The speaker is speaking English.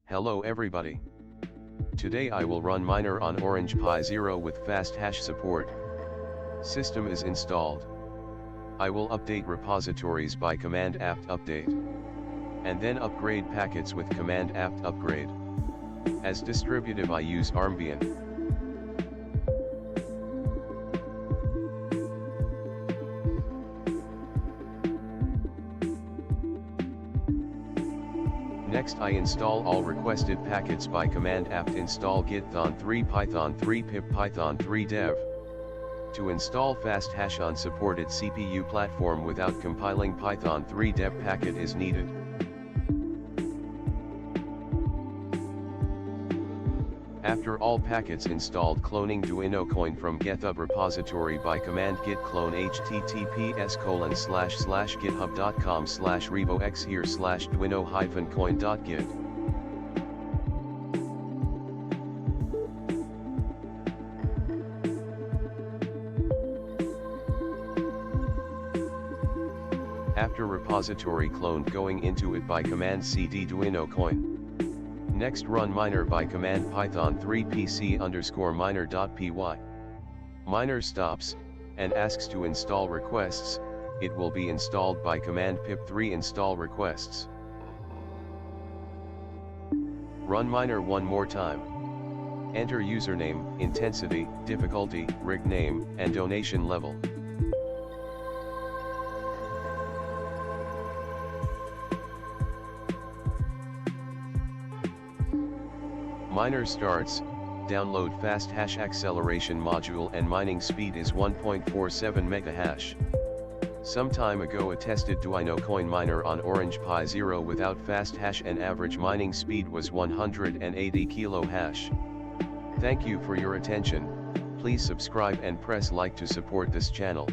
Hello everybody. Today I will run miner on Orange Pi 0 with fasthash support. System is installed. I will update repositories by command apt update. And then upgrade packets with command apt upgrade. As distributive I use Armbian. Next I install all requested packets by command apt install githon 3 python 3 pip python 3 dev. To install fasthash on supported CPU platform without compiling python 3 dev packet is needed. After all packets installed, cloning Duino coin from GitHub repository by command git clone https://github.com/revox here/duino-coin.git. After repository cloned, going into it by command cd Duino coin. Next run miner by command python 3 pc_miner.py. Miner stops, and asks to install requests. It will be installed by command pip3 install requests. Run miner one more time. Enter username, intensity, difficulty, rig name, and donation level. Miner starts. Download fasthash acceleration module and mining speed is 1.47 megahash. Some time ago I tested Duino coin miner on Orange Pi 0 without fasthash and average mining speed was 180 kilohash. Thank you for your attention. Please subscribe and press like to support this channel.